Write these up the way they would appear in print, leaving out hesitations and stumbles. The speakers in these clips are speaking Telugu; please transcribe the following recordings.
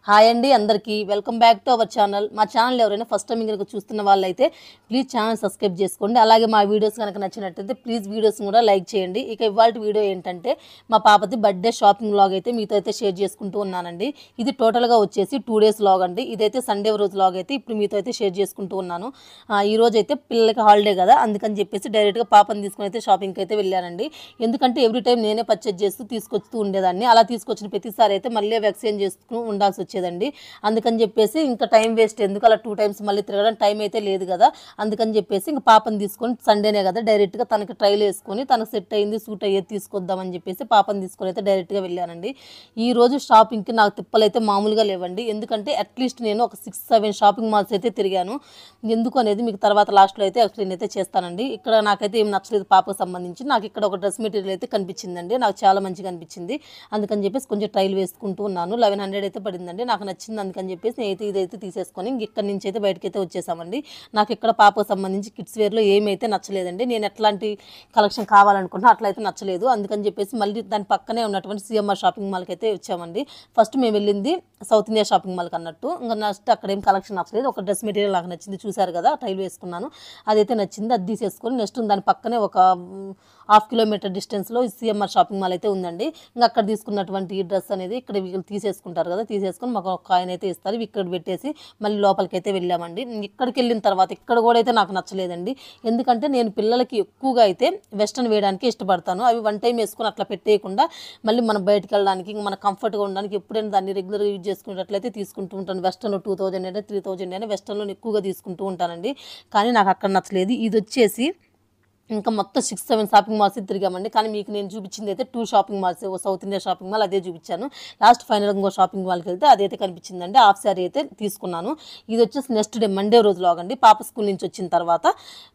హాయ్ అండి అందరికీ welcome back to our channel. మా ఛానల్ ఎవరైనా ఫస్ట్ టైం కనుక చూస్తున్న వాళ్ళైతే ప్లీజ్ ఛానల్ సబ్స్క్రైబ్ చేసుకోండి. అలాగే మా వీడియోస్ కనుక నచ్చినట్టయితే ప్లీజ్ వీడియోస్ కూడా లైక్ చేయండి. ఇక ఇవాళ వీడియో ఏంటంటే మా పాపది బర్త్డే షాపింగ్ వ్లాగ్ అయితే మీతో అయితే షేర్ చేసుకుంటూ ఉన్నానండి. ఇది టోటల్గా వచ్చేసి 2 days వ్లాగ్ అండి. ఇదైతే సండే రోజు వ్లాగ్ అయితే ఇప్పుడు మీతో అయితే షేర్ చేసుకుంటూ ఉన్నాను. ఈ రోజు అయితే పిల్లలకి హాలిడే కదా, అందుకని చెప్పేసి డైరెక్ట్గా పాపని తీసుకుని అయితే షాపింగ్కి అయితే వెళ్ళానండి. ఎందుకంటే ఎవ్రీ టైం నేనే పర్చేజ్ చేస్తూ తీసుకొస్తూ ఉండేదాన్ని. అలా తీసుకొచ్చిన ప్రతిసారి అయితే మళ్ళీ ఎక్స్చేంజ్ చేసుకుని ఉండాల్సి వచ్చేదండి. అందుకని చెప్పేసి ఇంకా టైం వేస్ట్ ఎందుకు, అలా 2 times మళ్ళీ తిరగడం టైం అయితే లేదు కదా. అందుకని చెప్పేసి ఇంకా పాపని తీసుకొని సండేనే కదా డైరెక్ట్గా తనకి ట్రైల్ వేసుకొని తనకు సెట్ అయింది సూట్ అయ్యేది తీసుకొద్దామని చెప్పేసి పాపని తీసుకొని అయితే డైరెక్ట్గా వెళ్ళానండి. ఈ రోజు షాపింగ్కి నాకు తిప్పలు అయితే మామూలుగా లేవండి. ఎందుకంటే అట్లీస్ట్ నేను ఒక 6-7 షాపింగ్ మాల్స్ అయితే తిరిగాను. ఎందుకు అనేది మీకు తర్వాత లాస్ట్లో అయితే ఎక్స్ప్లెయిన్ అయితే చేస్తానండి. ఇక్కడ నాకైతే ఏం నచ్చలేదు పాపకు సంబంధించి. నాకు ఇక్కడ ఒక డ్రెస్ మెటీరియల్ అయితే కనిపించిందండి, నాకు చాలా మంచిగా అనిపించింది. అందుకని చెప్పేసి కొంచెం ట్రైల్ వేసుకుంటూ ఉన్నాను. 1100 అయితే పడిందండి, నాకు నచ్చింది. అందుకని చెప్పేసి నేనైతే ఇదైతే తీసేసుకొని ఇక్కడి నుంచి అయితే బయటకైతే వచ్చేసామండి. నాకు ఇక్కడ పాపకు సంబంధించి కిడ్స్ వేర్లో ఏమైతే నచ్చలేదండి. నేను ఎట్లాంటి కలెక్షన్ కావాలనుకుంటున్నా అట్లయితే నచ్చలేదు. అందుకని చెప్పేసి మళ్ళీ దాని పక్కనే ఉన్నటువంటి సిఎంఆర్ షాపింగ్ మాల్కి అయితే వచ్చామండి. ఫస్ట్ మేము వెళ్ళింది సౌత్ ఇండియా షాపింగ్ మాల్కి అన్నట్టు. ఇంకా నెక్స్ట్ అక్కడ ఏం కలెక్షన్ నచ్చలేదు. ఒక డ్రెస్ మెటీరియల్ నాకు నచ్చింది, చూసారు కదా ట్రైల్ వేసుకున్నాను, అదైతే నచ్చింది. అది తీసేసుకొని నెక్స్ట్ దాని పక్కనే ఒక 1/2 kilometer డిస్టెన్స్లో సిఎంఆర్ షాపింగ్ మాల్ అయితే ఉందండి. ఇంకా అక్కడ తీసుకున్నటువంటి ఈ డ్రెస్ అనేది ఇక్కడ వీళ్ళు తీసేసుకుంటారు కదా, తీసేసుకొని మాకు ఒక కాయిన్ అయితే ఇస్తారు. ఇక్కడ పెట్టేసి మళ్ళీ లోపలికి అయితే వెళ్ళామండి. ఇక్కడికి వెళ్ళిన తర్వాత ఇక్కడ కూడా అయితే నాకు నచ్చలేదండి. ఎందుకంటే నేను పిల్లలకి ఎక్కువగా అయితే వెస్ట్రన్ వేయడానికి ఇష్టపడతాను. అవి 1 time వేసుకొని అట్లా పెట్టేయకుండా మళ్ళీ మనం బయటకు వెళ్ళడానికి మన కంఫర్ట్గా ఉండడానికి ఎప్పుడైనా దాన్ని రెగ్యులర్గా యూజ్ చేసుకునేటట్లయితే తీసుకుంటూ ఉంటాను. వెస్ట్రన్లో 2000 అయినా 3000 అయినా వెస్ట్రన్లో ఎక్కువగా తీసుకుంటూ ఉంటానండి. కానీ నాకు అక్కడ నచ్చలేదు. ఇది వచ్చేసి ఇంకా మొత్తం 6-7 షాపింగ్ మాల్స్ తిరిగామండి. కానీ మీకు నేను చూపించింది అయితే 2 shopping malls, south India shopping mall అదే చూపించాను. లాస్ట్ ఫైనల్ ఇంకో షాపింగ్ మాల్కి వెళ్తే అదైతే కనిపించిందండి. హాఫ్ శారీ అయితే తీసుకున్నాను. ఇది వచ్చేసి నెక్స్ట్ డే మండే రోజు లాగండి. పాప స్కూల్ నుంచి వచ్చిన తర్వాత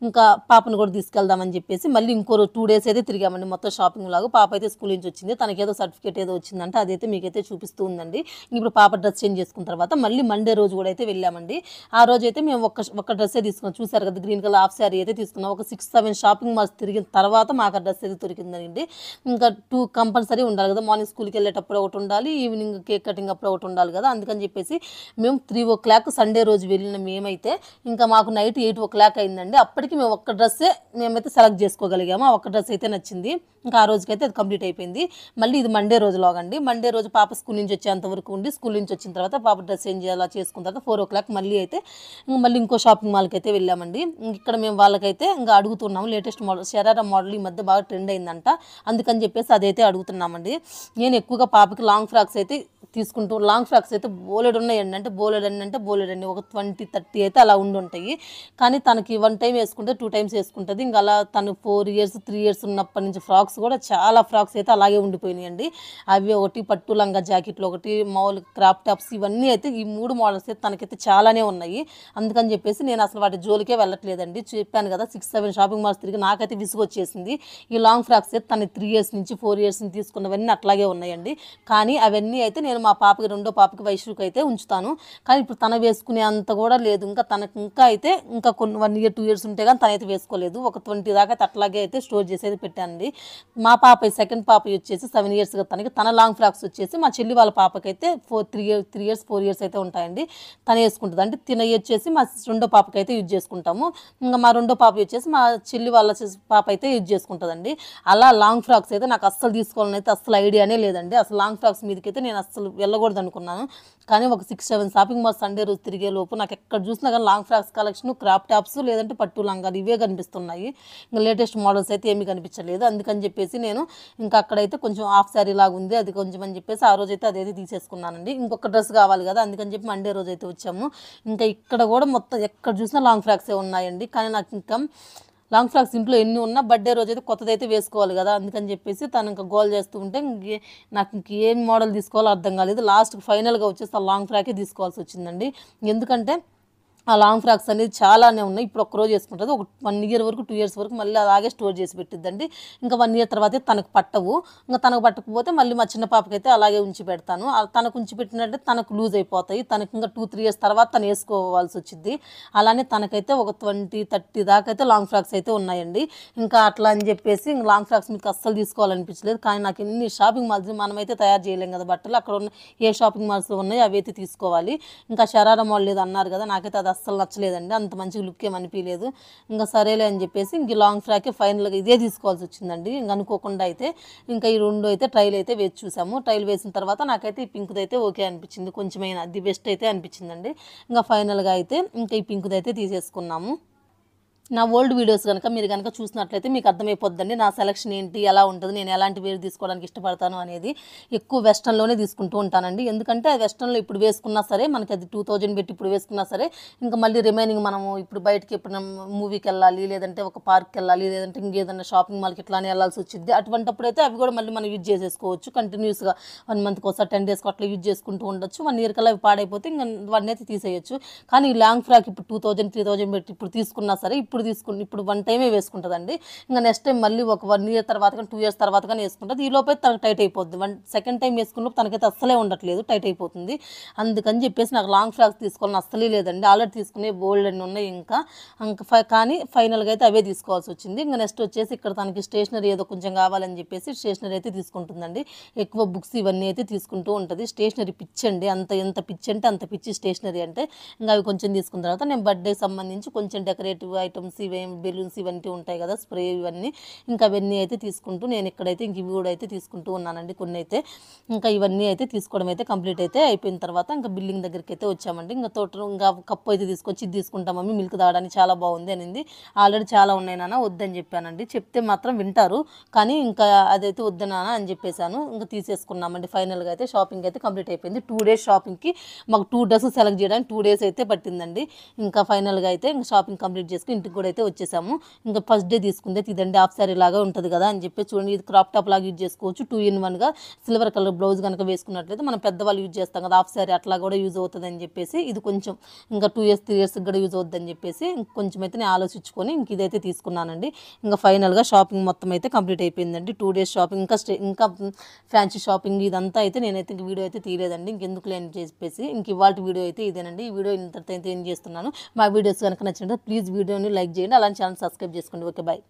ఇంకా పాపను కూడా తీసుకెళ్దామని చెప్పేసి మళ్ళీ ఇంకో 2 days అయితే తిరిగామండి మొత్తం షాపింగ్ లాగా. పాప అయితే స్కూల్ నుంచి వచ్చింది, తనకేదో సర్టిఫికేట్ ఏదో వచ్చిందంటే అదైతే మీకైతే చూపిస్తూ ఉందండి. ఇప్పుడు పాప డ్రెస్ చేంజ్ చేసుకున్న తర్వాత మళ్ళీ మండే రోజు కూడా అయితే వెళ్ళామండి. ఆ రోజు అయితే మేము ఒక డ్రెస్సే తీసుకున్నాం. చూసారు కదా గ్రీన్ కలర్ హాఫ్ శారీ అయితే తీసుకున్నాం. ఒక 6-7 షాపింగ్ మాల్స్ తిరిగిన తర్వాత మాకు ఆ డ్రెస్ అయితే దొరికిందండి. ఇంకా 2 కంపల్సరీ ఉండాలి కదా, మార్నింగ్ స్కూల్కి వెళ్ళేటప్పుడు ఒకటి ఉండాలి, ఈవినింగ్ కేక్ కటింగ్ అప్పుడు ఒకటి ఉండాలి కదా. అందుకని చెప్పేసి మేము 3 o'clock సండే రోజు వెళ్ళిన మేమైతే ఇంకా మాకు నైట్ 8 o'clock అయిందండి. అప్పటికి మేము ఒక్క డ్రెస్సే మేమైతే సెలెక్ట్ చేసుకోగలిగాము. ఆ ఒక్క డ్రెస్ అయితే నచ్చింది. ఇంకా ఆ రోజుకైతే అది కంప్లీట్ అయిపోయింది. మళ్ళీ ఇది మండే రోజు లాగండి. మండే రోజు పాప స్కూల్ నుంచి వచ్చేంత వరకు ఉండి స్కూల్ నుంచి వచ్చిన తర్వాత పాప డ్రెస్ చేంజ్ అలా చేసుకున్న తర్వాత 4 o'clock మళ్ళీ అయితే మళ్ళీ ఇంకో షాపింగ్ మాల్కి అయితే వెళ్ళామండి. ఇక్కడ మేము వాళ్ళకైతే ఇంకా అడుగుతున్నాము లేటెస్ట్ మోడల్ షరారా మోడల్ ఈ మధ్య బాగా ట్రెండ్ అయిందంట. అందుకని చెప్పేసి అదైతే అడుగుతున్నామండి. నేను ఎక్కువగా పాపకి లాంగ్ ఫ్రాక్స్ అయితే తీసుకుంటూ, లాంగ్ ఫ్రాక్స్ అయితే బోలెడ్ ఉన్నాయండి. అంటే బోలెడ్ అండి ఒక 20-30 అయితే అలా ఉండి ఉంటాయి. కానీ తనకి 1 time వేసుకుంటే 2 times వేసుకుంటుంది. ఇంకా అలా తను 4 years 3 years ఉన్నప్పటి నుంచి ఫ్రాక్స్ కూడా చాలా ఫ్రాక్స్ అయితే అలాగే ఉండిపోయినాయండి. అవి ఒకటి పట్టు లంగా జాకెట్లు, ఒకటి మామూలు క్రాప్ టాప్స్, ఇవన్నీ అయితే ఈ 3 మోడల్స్ అయితే తనకైతే చాలానే ఉన్నాయి. అందుకని చెప్పేసి నేను అసలు వాటి జోలికే వెళ్ళట్లేదండి. చెప్పాను కదా 6-7 షాపింగ్ మాల్స్ తిరిగి నాకైతే విసుగు వచ్చేసింది. ఈ లాంగ్ ఫ్రాక్స్ అయితే తను 3 years నుంచి 4 years నుంచి తీసుకున్నవన్నీ అట్లాగే ఉన్నాయండి. కానీ అవన్నీ అయితే నేను మా పాపకి రెండో పాపకి వైష్ణుకి అయితే ఉంచుతాను. కానీ ఇప్పుడు తన వేసుకునే అంత కూడా లేదు. ఇంకా తనకు ఇంకా అయితే ఇంకా కొన్ని 1 year 2 years ఉంటే కానీ తనైతే వేసుకోలేదు. ఒక 20 దాకా అయితే అట్లాగే అయితే స్టోర్ చేసేది పెట్టానండి. మా పాప సెకండ్ పాప వచ్చేసి 7 years తనకి. తన లాంగ్ ఫ్రాక్స్ వచ్చేసి మా చెల్లి వాళ్ళ పాపకైతే 3 years 4 years అయితే ఉంటాయండి. తను వేసుకుంటుంది. అంటే తిన వచ్చేసి మా రెండో పాపకి అయితే యూజ్ చేసుకుంటాము. ఇంకా మా రెండో పాప వచ్చేసి మా చెల్లి వాళ్ళ పాప అయితే యూజ్ చేసుకుంటుందండి. అలా లాంగ్ ఫ్రాక్స్ అయితే నాకు అస్సలు తీసుకోవాలని అయితే అస్సలు ఐడియానే లేదండి. అసలు లాంగ్ ఫ్రాక్స్ మీదకైతే నేను అస్సలు వెళ్ళకూడదు అనుకున్నాను. కానీ ఒక 6-7 షాపింగ్ మాల్ సండే రోజు తిరిగే లోపు నాకు ఎక్కడ చూసినా కానీ long frocks collection, crop tops లేదంటే పట్టు లంగాలు ఇవే కనిపిస్తున్నాయి. ఇంకా లేటెస్ట్ మోడల్స్ అయితే ఏమీ కనిపించలేదు. అందుకని చెప్పేసి నేను ఇంకా అక్కడైతే కొంచెం హాఫ్ శారీ లాగా ఉంది, అది కొంచెం అని చెప్పేసి ఆ రోజైతే అదైతే తీసేసుకున్నానండి. ఇంకొక డ్రెస్ కావాలి కదా, అందుకని చెప్పి మండే రోజు అయితే వచ్చాము. ఇంకా ఇక్కడ కూడా మొత్తం ఎక్కడ చూసినా లాంగ్ ఫ్రాక్సే ఉన్నాయండి. కానీ నాకు ఇంకా లాంగ్ ఫ్రాక్స్ ఇంట్లో ఎన్ని ఉన్నా బర్త్డే రోజు అయితే కొత్తదైతే వేసుకోవాలి కదా. అందుకని చెప్పేసి తను ఇంకా గోల్ చేస్తూ ఉంటే నాకు ఇంకేం మోడల్ తీసుకోవాలో అర్థం కాలేదు. లాస్ట్ ఫైనల్గా వచ్చేసి ఆ లాంగ్ ఫ్రాకే తీసుకోవాల్సి వచ్చిందండి. ఎందుకంటే ఆ లాంగ్ ఫ్రాక్స్ అనేది చాలానే ఉన్నాయి. ఇప్పుడు ఒక్కరోజు వేసుకుంటుంది. ఒక 1 ఇయర్ వరకు 2 ఇయర్స్ వరకు మళ్ళీ అలాగే స్టోర్ చేసి పెట్టిద్దండి. ఇంకా 1 ఇయర్ తర్వాతే తనకు పట్టవు. ఇంకా తనకు పట్టకపోతే మళ్ళీ మా చిన్న పాపకైతే అలాగే ఉంచి పెడతాను. తనకు ఉంచి పెట్టినట్టే తనకు లూజ్ అయిపోతాయి. తనకు ఇంకా 2-3 ఇయర్స్ తర్వాత తను వేసుకోవాల్సి వచ్చింది. అలానే తనకైతే ఒక 20-30 దాకా అయితే లాంగ్ ఫ్రాక్స్ అయితే ఉన్నాయండి. ఇంకా అట్లా అని చెప్పేసి ఇంకా లాంగ్ ఫ్రాక్స్ మీకు అస్సలు తీసుకోవాలనిపించలేదు. కానీ నాకు ఎన్ని షాపింగ్ మాల్స్ మనమైతే తయారు చేయలేం కదా బట్టలు. అక్కడ ఉన్న ఏ షాపింగ్ మాల్స్లో ఉన్నాయో అవి అయితే తీసుకోవాలి. ఇంకా షరారా మాల్ లేదు అన్నారు కదా, నాకైతే అది అస్సలు నచ్చలేదండి. అంత మంచి లుక్ ఏం అనిపించలేదు. ఇంకా సరేలే అని చెప్పేసి ఇంక లాంగ్ ఫ్రాకే ఫైనల్గా ఇదే తీసుకోవాల్సి వచ్చిందండి. ఇంక అనుకోకుండా అయితే ఇంకా ఈ 2 అయితే ట్రైల్ అయితే వేసి చూసాము. ట్రైల్ వేసిన తర్వాత నాకైతే ఈ పింక్ది అయితే ఓకే అనిపించింది. కొంచెమైనా ది బెస్ట్ అయితే అనిపించిందండి. ఇంకా ఫైనల్గా అయితే ఇంకా ఈ పింక్ది అయితే తీసేసుకున్నాము. నా ఓల్డ్ వీడియోస్ కనుక మీరు కనుక చూసినట్లయితే మీకు అర్థమైపోద్దండి నా సెలక్షన్ ఏంటి, ఎలా ఉంటుంది, నేను ఎలాంటి వేరు తీసుకోవడానికి ఇష్టపడతాను అనేది. ఎక్కువ వెస్ట్రన్లోనే తీసుకుంటూ ఉంటానండి. ఎందుకంటే అది వెస్ట్రన్లో ఇప్పుడు వేసుకున్నా సరే మనకి అది 2000 పెట్టి ఇప్పుడు వేసుకున్నా సరే ఇంకా మళ్ళీ రిమైనింగ్ మనము ఇప్పుడు బయటకి ఎప్పుడైనా మూవీకి వెళ్ళాలి, లేదంటే ఒక పార్క్కి వెళ్ళాలి, లేదంటే ఇంకేదైనా షాపింగ్ మాల్కి ఇట్లానే వెళ్ళాల్సి వచ్చింది. అటువంటిప్పుడైతే అవి కూడా మళ్ళీ మనం యూజ్ చేసేసుకోవచ్చు. కంటిన్యూస్గా 1 మంత్కి ఒకసారి 10 డేస్కి అట్లా యూజ్ చేసుకుంటూ ఉండొచ్చు. 1 ఇయర్ కల్లా అవి పాడైపోతే ఇంకా వాటిని అయితే తీసేయచ్చు. కానీ ఈ లాంగ్ ఫ్రాక్ ఇప్పుడు 2000-3000 పెట్టి ఇప్పుడు తీసుకున్నా సరే ఇప్పుడు 1 టైమే వేసుకుంటుందండి. ఇంకా నెక్స్ట్ టైం మళ్ళీ ఒక 1 ఇయర్ తర్వాత కానీ 2 ఇయర్స్ తర్వాత కానీ వేసుకుంటుంది. ఈ లోపే తనకు టైట్ అయిపోద్ది. సెకండ్ టైం వేసుకున్నప్పుడు తనకైతే అస్సలే ఉండట్లేదు, టైట్ అయిపోతుంది. అందుకని చెప్పేసి నాకు లాంగ్ ఫ్రాక్స్ తీసుకోవాలని అస్సలే లేదండి. ఆల్రెడీ తీసుకునే బోల్డ్ అన్నీ ఉన్నాయి. కానీ ఫైనల్గా అయితే అవే తీసుకోవాల్సి వచ్చింది. ఇంకా నెక్స్ట్ వచ్చేసి ఇక్కడ తనకి స్టేషనరీ ఏదో కొంచెం కావాలని చెప్పేసి స్టేషనరీ అయితే తీసుకుంటుందండి. ఎక్కువ బుక్స్ ఇవన్నీ అయితే తీసుకుంటూ ఉంటుంది. స్టేషనరీ పిచ్చి అండి, ఎంత పిచ్చి అంటే అంత పిచ్చి స్టేషనరీ అంటే. ఇంకా అవి కొంచెం తీసుకున్న తర్వాత నేను బర్త్డే సంబంధించి కొంచెం డెకరేటివ్ ఐటమ్స్ ఇవేం బెలూన్స్ ఇవన్నీ ఉంటాయి కదా, స్ప్రే ఇవన్నీ ఇంకా అవన్నీ అయితే తీసుకుంటూ నేను ఇక్కడైతే ఇంక ఇవి కూడా అయితే తీసుకుంటూ ఉన్నానండి. కొన్ని అయితే ఇంకా ఇవన్నీ అయితే తీసుకోవడం అయితే కంప్లీట్ అయితే అయిపోయిన తర్వాత ఇంకా బిల్లింగ్ దగ్గరికి అయితే వచ్చామండి. ఇంకా కప్పు అయితే తీసుకొచ్చి ఇది తీసుకుంటామమ్మీ మిల్క్ తాగడానికి చాలా బాగుంది అనింది. ఆల్రెడీ చాలా ఉన్నాయి నాన్న వద్దని చెప్పానండి. చెప్తే మాత్రం వింటారు, కానీ ఇంకా అదైతే వద్దు నాన్న అని చెప్పేశాను. ఇంకా తీసేసుకున్నామండి. ఫైనల్గా అయితే షాపింగ్ అయితే కంప్లీట్ అయిపోయింది. 2 డేస్ షాపింగ్కి మాకు 2 డ్రెస్సెస్ సెలెక్ట్ చేయడానికి 2 డేస్ అయితే పట్టిందండి. ఇంకా ఫైనల్గా అయితే ఇంకా షాపింగ్ కంప్లీట్ చేసుకుని ఇంటికి కూడా అయితే వచ్చేసాము. ఇంకా ఫస్ట్ డే తీసుకుందే ఇదండి హాఫ్ శారీ లాగా ఉంటుంది కదా అని చెప్పి చూడండి, ఇది క్రాప్ టాప్ లాగా యూజ్ చేసుకోవచ్చు. 2-in-1గా సిల్వర్ కలర్ బ్లౌజ్ కనుక వేసుకున్నట్లయితే మనం పెద్దవాళ్ళు యూజ్ చేస్తాం కదా హాఫ్ శారీ, అట్లా కూడా యూజ్ అవుతుంది అని చెప్పేసి ఇది కొంచెం ఇంకా 2 ఇయర్స్ 3 ఇయర్స్ కూడా యూజ్ అవుతుందని చెప్పేసి కొంచెం అయితే నేను ఆలోచించుకొని ఇంక ఇదైతే తీసుకున్నానండి. ఇంకా ఫైనల్గా షాపింగ్ మొత్తం అయితే కంప్లీట్ అయిపోయిందండి. 2 డేస్ షాపింగ్ ఇంకా ఫ్యాన్సీ షాపింగ్ ఇదంతా అయితే నేనైతే ఇంక వీడియో అయితే తీయలేదండి. ఇంకెందుకు లేని చెప్పేసి ఇంక ఇవాళ వీడియో అయితే ఇదేనండి. ఈ వీడియో ఇంతటితో అయితే ఏం చేస్తున్నాను. మా వీడియోస్ కనుక నచ్చినట్లయితే ప్లీజ్ వీడియోని లైక్ చేయండి, అలాంటి ఛానల్ సబ్స్క్రైబ్ చేసుకోండి. Okay, bye.